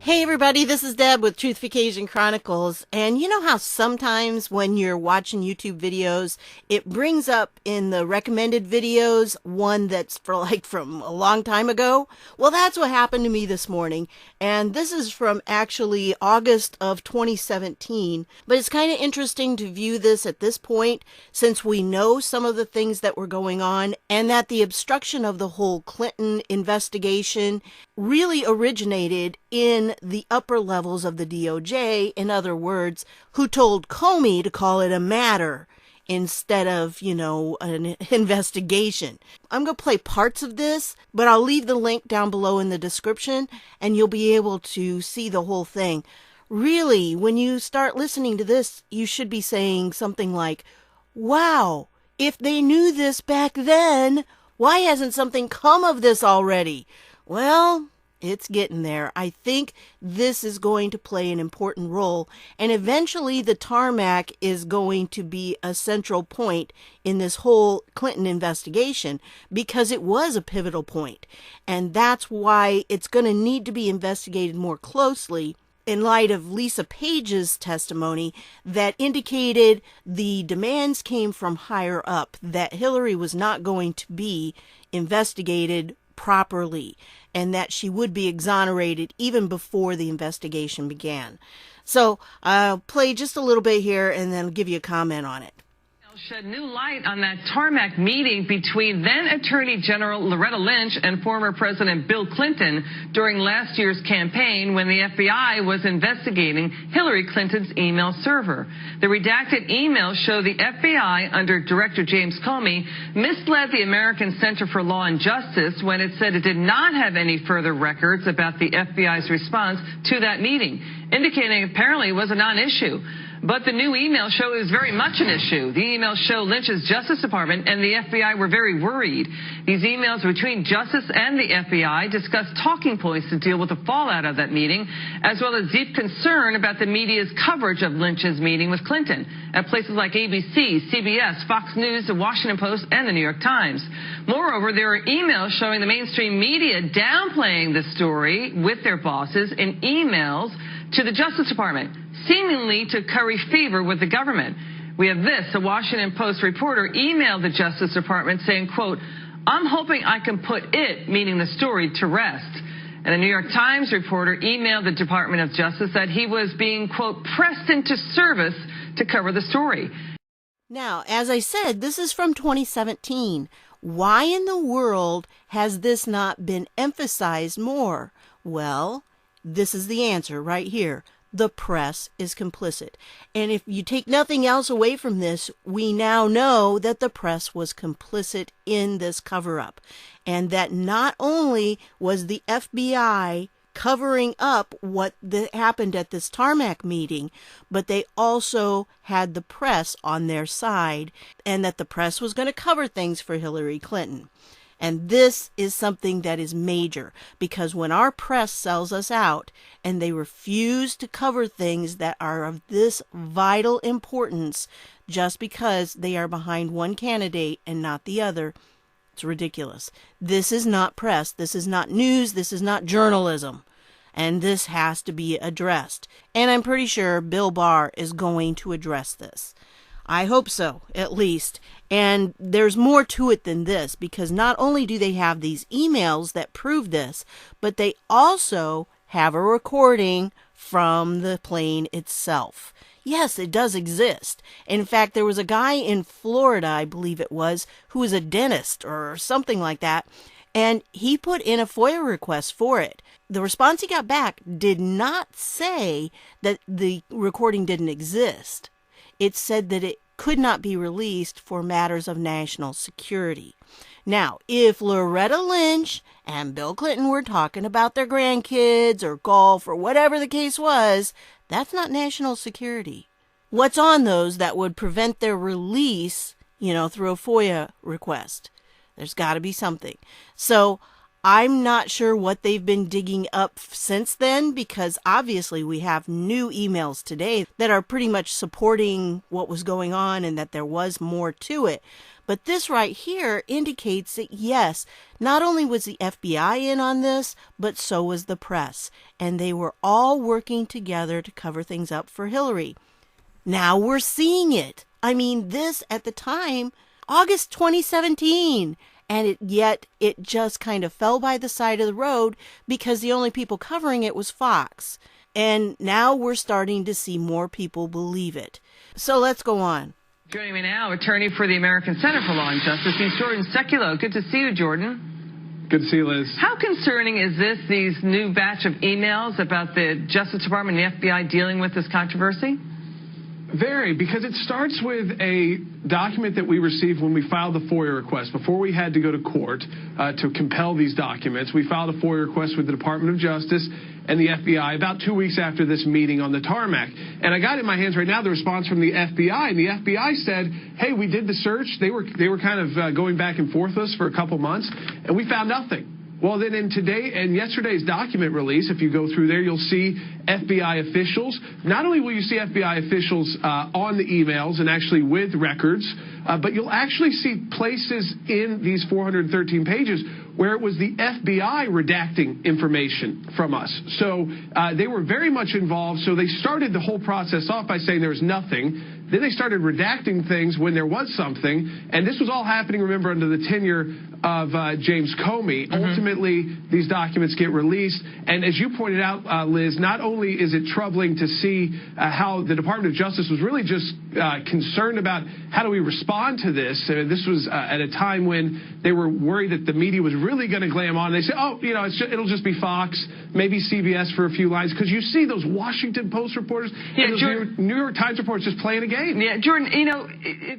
Hey everybody, this is Deb with Truthification Chronicles, and you know how sometimes when you're watching YouTube videos, it brings up in the recommended videos one that's from a long time ago? Well, that's what happened to me this morning, and this is from actually August of 2017, but it's kind of interesting to view this at this point since we know some of the things that were going on and that the obstruction of the whole Clinton investigation really originated in the upper levels of the DOJ, in other words, who told Comey to call it a matter instead of, an investigation. I'm going to play parts of this, but I'll leave the link down below in the description and you'll be able to see the whole thing. Really, when you start listening to this, you should be saying something like, wow, if they knew this back then, why hasn't something come of this already? Well, it's getting there. I think this is going to play an important role, and eventually the TARMAC is going to be a central point in this whole Clinton investigation because it was a pivotal point, and that's why it's going to need to be investigated more closely in light of Lisa Page's testimony that indicated the demands came from higher up, that Hillary was not going to be investigated properly and that she would be exonerated even before the investigation began. So I'll play just a little bit here and then give you a comment on it. Shed new light on that TARMAC meeting between then Attorney General Loretta Lynch and former President Bill Clinton during last year's campaign when the FBI was investigating Hillary Clinton's email server. The redacted emails show the FBI under Director James Comey misled the American Center for Law and Justice when it said it did not have any further records about the FBI's response to that meeting, indicating apparently it was a non-issue. But the new emails show it was very much an issue. The emails show Lynch's Justice Department and the FBI were very worried. These emails between Justice and the FBI discussed talking points to deal with the fallout of that meeting, as well as deep concern about the media's coverage of Lynch's meeting with Clinton at places like ABC, CBS, Fox News, The Washington Post, and The New York Times. Moreover, there are emails showing the mainstream media downplaying the story with their bosses in emails to the Justice Department, seemingly to curry favor with the government. We have this. A Washington Post reporter emailed the Justice Department saying, quote, "I'm hoping I can put it," meaning the story, "to rest." And a New York Times reporter emailed the Department of Justice that he was being, quote, "pressed into service to cover the story." Now, as I said, this is from 2017. Why in the world has this not been emphasized more? Well, this is the answer right here. The press is complicit. And if you take nothing else away from this, we now know that the press was complicit in this cover-up. And that not only was the FBI covering up what happened at this TARMAC meeting, but they also had the press on their side, and that the press was going to cover things for Hillary Clinton. And this is something that is major, because when our press sells us out and they refuse to cover things that are of this vital importance just because they are behind one candidate and not the other, it's ridiculous. This is not press. This is not news. This is not journalism. And this has to be addressed. And I'm pretty sure Bill Barr is going to address this. I hope so, at least. And there's more to it than this, because not only do they have these emails that prove this, but they also have a recording from the plane itself. Yes, it does exist. In fact, there was a guy in Florida, I believe it was, who was a dentist or something like that, and he put in a FOIA request for it. The response he got back did not say that the recording didn't exist. It said that it could not be released for matters of national security. Now, if Loretta Lynch and Bill Clinton were talking about their grandkids or golf or whatever the case was, that's not national security. What's on those that would prevent their release, through a FOIA request? There's got to be something. So I'm not sure what they've been digging up since then, because obviously we have new emails today that are pretty much supporting what was going on and that there was more to it. But this right here indicates that, yes, not only was the FBI in on this, but so was the press. And they were all working together to cover things up for Hillary. Now we're seeing it. I mean, this at the time, August 2017. And yet it just kind of fell by the side of the road because the only people covering it was Fox. And now we're starting to see more people believe it. So let's go on. Joining me now, attorney for the American Center for Law and Justice, he's Jordan Seculo. Good to see you, Jordan. Good to see you, Liz. How concerning is this, these new batch of emails about the Justice Department and the FBI dealing with this controversy? Very, because it starts with a document that we received when we filed the FOIA request. Before we had to go to court to compel these documents, we filed a FOIA request with the Department of Justice and the FBI about 2 weeks after this meeting on the tarmac. And I got in my hands right now the response from the FBI, and the FBI said, hey, we did the search. They were kind of going back and forth with us for a couple months, and we found nothing. Well, then in today and yesterday's document release, if you go through there, you'll see FBI officials. Not only will you see FBI officials on the emails and actually with records, but you'll actually see places in these 413 pages where it was the FBI redacting information from us. So they were very much involved. So they started the whole process off by saying there was nothing. Then they started redacting things when there was something. And this was all happening, remember, under the tenure of James Comey. Ultimately, these documents get released. And as you pointed out, Liz, not only is it troubling to see how the Department of Justice was really just concerned about how do we respond to this. This was at a time when they were worried that the media was really going to glam on. They said, oh, you know, it'll just be Fox, maybe CBS for a few lines. Because you see those Washington Post reporters and those New York Times reporters just playing a game. Yeah, Jordan, you know.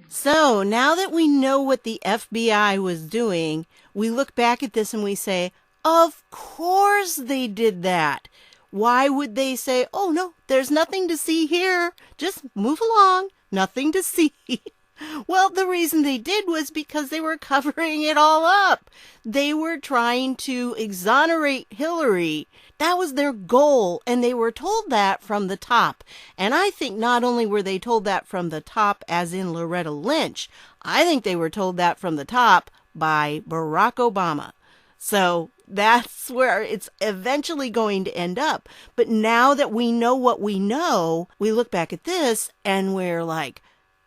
So now that we know what the FBI was doing, we look back at this and we say, of course they did that. Why would they say, oh, no, there's nothing to see here. Just move along. Nothing to see. Well, the reason they did was because they were covering it all up. They were trying to exonerate Hillary. That was their goal, and they were told that from the top. And I think not only were they told that from the top, as in Loretta Lynch, I think they were told that from the top by Barack Obama. So that's where it's eventually going to end up. But now that we know what we know, we look back at this and we're like,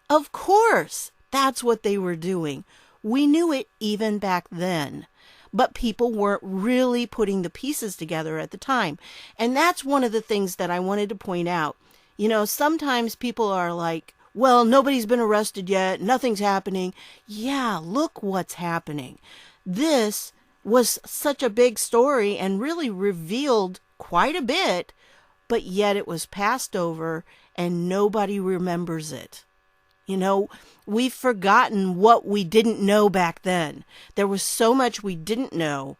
of course, that's what they were doing. We knew it even back then. But people weren't really putting the pieces together at the time. And that's one of the things that I wanted to point out. You know, sometimes people are like, well, nobody's been arrested yet. Nothing's happening. Yeah, look what's happening. This was such a big story and really revealed quite a bit, but yet it was passed over and nobody remembers it. You know, we've forgotten what we didn't know back then. There was so much we didn't know,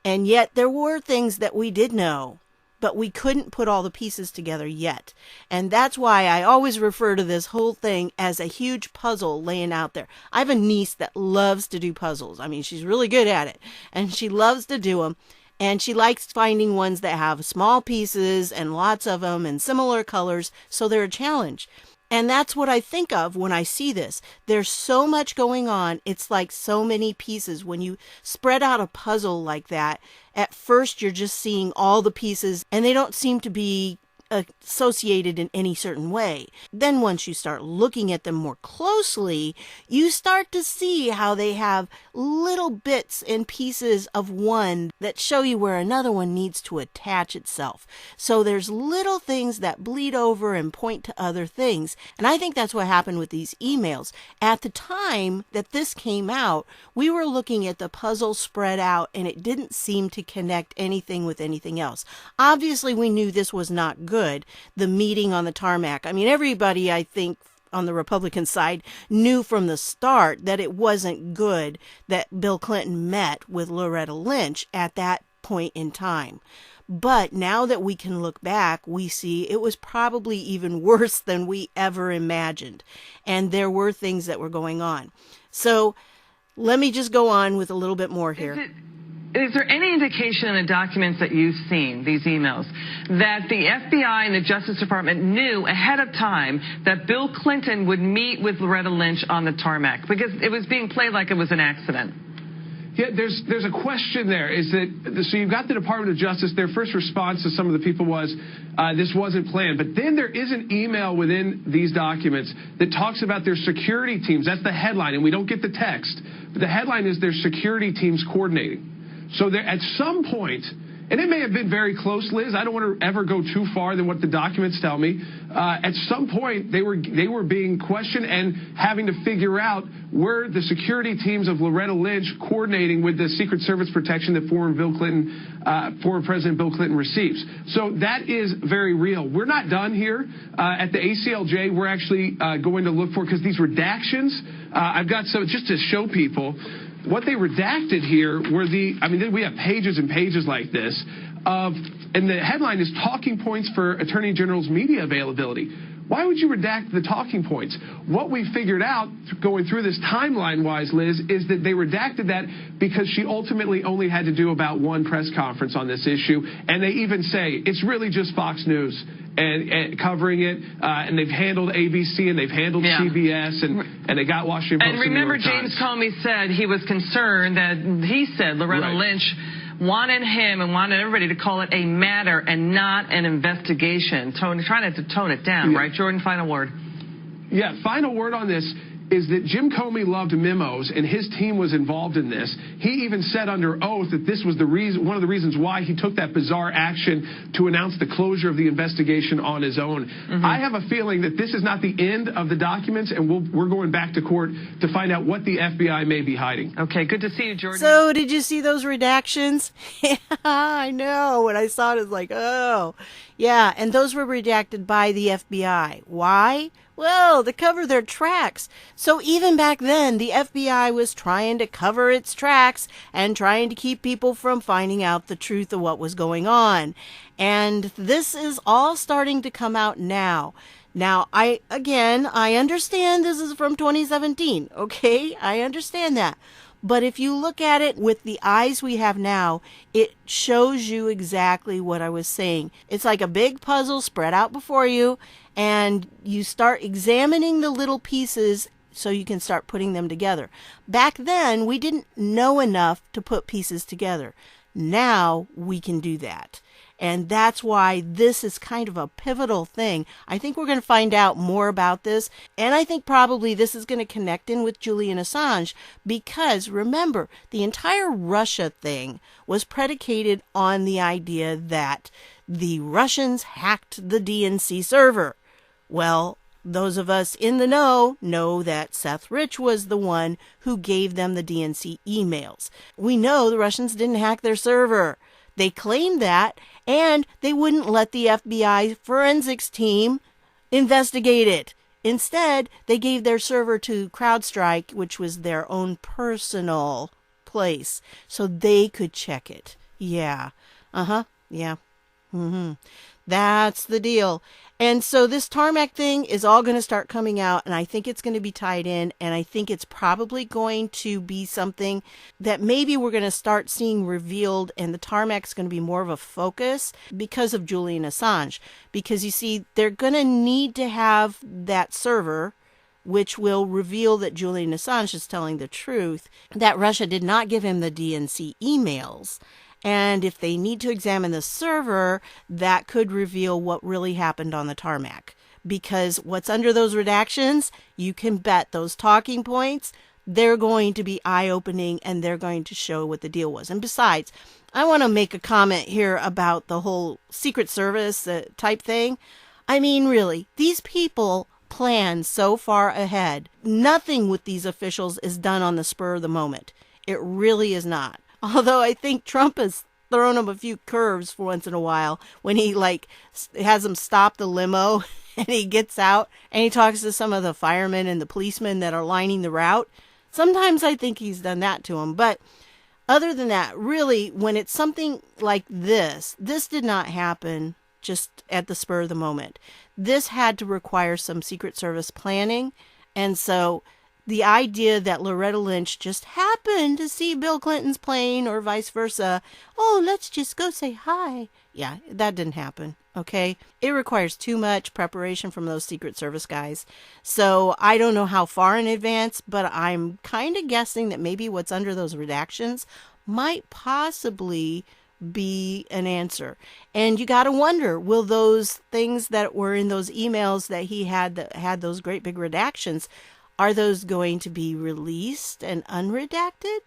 and yet there were things that we did know, but we couldn't put all the pieces together yet. And that's why I always refer to this whole thing as a huge puzzle laying out there. I have a niece that loves to do puzzles. I mean, she's really good at it, and she loves to do them. And she likes finding ones that have small pieces and lots of them and similar colors, so they're a challenge. And that's what I think of when I see this. There's so much going on. It's like so many pieces. When you spread out a puzzle like that, at first you're just seeing all the pieces and they don't seem to be associated in any certain way. Then once you start looking at them more closely, you start to see how they have little bits and pieces of one that show you where another one needs to attach itself. So there's little things that bleed over and point to other things. And I think that's what happened with these emails. At the time that this came out, we were looking at the puzzle spread out and it didn't seem to connect anything with anything else. Obviously, we knew this was not good. The meeting on the tarmac. I mean, everybody, I think, on the Republican side knew from the start that it wasn't good that Bill Clinton met with Loretta Lynch at that point in time. But now that we can look back, we see it was probably even worse than we ever imagined. And there were things that were going on. So let me just go on with a little bit more here. is there any indication in the documents that you've seen, these emails, that the FBI and the Justice Department knew ahead of time that Bill Clinton would meet with Loretta Lynch on the tarmac? Because it was being played like it was an accident. Yeah, there's a question there. Is that so? You've got the Department of Justice. Their first response to some of the people was, this wasn't planned. But then there is an email within these documents that talks about their security teams. That's the headline, and we don't get the text. But the headline is their security teams coordinating. So there, at some point, and it may have been very close, Liz. I don't want to ever go too far than what the documents tell me. At some point, they were being questioned and having to figure out where the security teams of Loretta Lynch coordinating with the Secret Service protection that former President Bill Clinton receives. So that is very real. We're not done here. At the ACLJ, we're actually going to look for, because these redactions, I've got some just to show people. What they redacted here were we have pages and pages like this and the headline is talking points for Attorney General's media availability. Why would you redact the talking points? What we figured out going through this timeline-wise, Liz, is that they redacted that because she ultimately only had to do about one press conference on this issue. And they even say it's really just Fox News and covering it. And they've handled ABC and they've handled CBS and they got Washington Post. And remember, James Comey said he was concerned that he said Loretta Lynch wanted him and wanted everybody to call it a matter and not an investigation. Trying to tone it down, right, Jordan? Final word. Yeah, final word on this is that Jim Comey loved memos, and his team was involved in this. He even said under oath that this was the reason, one of the reasons why he took that bizarre action to announce the closure of the investigation on his own. I have a feeling that this is not the end of the documents, and we're going back to court to find out what the FBI may be hiding. Okay, good to see you, Jordan. So, did you see those redactions? Yeah, I know. When I saw it, I was like, oh. Yeah, and those were redacted by the FBI. Why? Well, to cover their tracks. So even back then, the FBI was trying to cover its tracks and trying to keep people from finding out the truth of what was going on. And this is all starting to come out now. Now, I understand this is from 2017, okay? I understand that. But if you look at it with the eyes we have now, it shows you exactly what I was saying. It's like a big puzzle spread out before you, and you start examining the little pieces so you can start putting them together. Back then, we didn't know enough to put pieces together. Now we can do that. And that's why this is kind of a pivotal thing. I think we're going to find out more about this. And I think probably this is going to connect in with Julian Assange because, remember, the entire Russia thing was predicated on the idea that the Russians hacked the DNC server. Well, those of us in the know that Seth Rich was the one who gave them the DNC emails. We know the Russians didn't hack their server. They claimed that, and they wouldn't let the FBI forensics team investigate it. Instead, they gave their server to CrowdStrike, which was their own personal place, so they could check it. Yeah. Yeah. That's the deal. And so this TARMAC thing is all going to start coming out, and I think it's going to be tied in, and I think it's probably going to be something that maybe we're going to start seeing revealed, and the TARMAC is going to be more of a focus because of Julian Assange. Because you see, they're going to need to have that server, which will reveal that Julian Assange is telling the truth, that Russia did not give him the DNC emails. And if they need to examine the server, that could reveal what really happened on the tarmac. Because what's under those redactions, you can bet those talking points, they're going to be eye-opening and they're going to show what the deal was. And besides, I want to make a comment here about the whole Secret Service type thing. I mean, really, these people plan so far ahead. Nothing with these officials is done on the spur of the moment. It really is not. Although I think Trump has thrown him a few curves for once in a while when he has him stop the limo and he gets out and he talks to some of the firemen and the policemen that are lining the route. Sometimes I think he's done that to him. But other than that, really, when it's something like this did not happen just at the spur of the moment. This had to require some Secret Service planning. And so the idea that Loretta Lynch just happened to see Bill Clinton's plane or vice versa, oh, let's just go say hi. Yeah, that didn't happen, okay? It requires too much preparation from those Secret Service guys. So I don't know how far in advance, but I'm kind of guessing that maybe what's under those redactions might possibly be an answer. And you got to wonder, will those things that were in those emails that he had that had those great big redactions, are those going to be released and unredacted?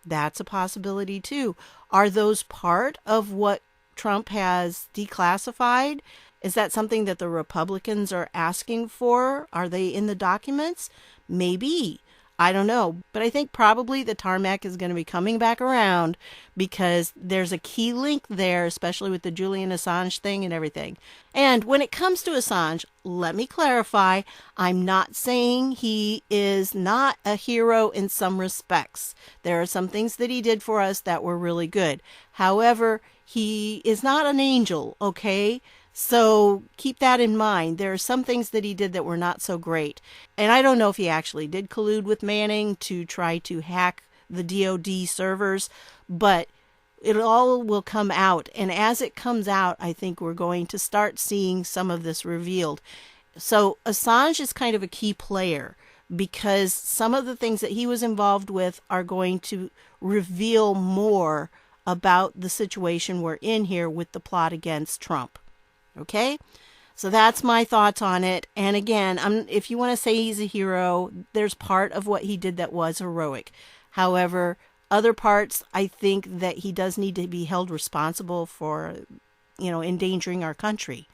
That's a possibility too. Are those part of what Trump has declassified? Is that something that the Republicans are asking for? Are they in the documents? Maybe. I don't know. But I think probably the TARMAC is going to be coming back around because there's a key link there, especially with the Julian Assange thing and everything. And when it comes to Assange, let me clarify, I'm not saying he is not a hero in some respects. There are some things that he did for us that were really good. However, he is not an angel, okay? So keep that in mind. There are some things that he did that were not so great. And I don't know if he actually did collude with Manning to try to hack the DOD servers, but it all will come out. And as it comes out, I think we're going to start seeing some of this revealed. So Assange is kind of a key player because some of the things that he was involved with are going to reveal more about the situation we're in here with the plot against Trump. Okay, so that's my thoughts on it. And again, if you want to say he's a hero, there's part of what he did that was heroic. However, other parts, I think that he does need to be held responsible for, endangering our country.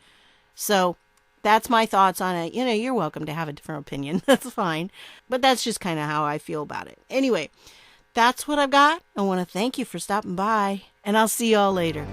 So that's my thoughts on it. You're welcome to have a different opinion. That's fine. But that's just kind of how I feel about it. Anyway, that's what I've got. I want to thank you for stopping by, and I'll see y'all later.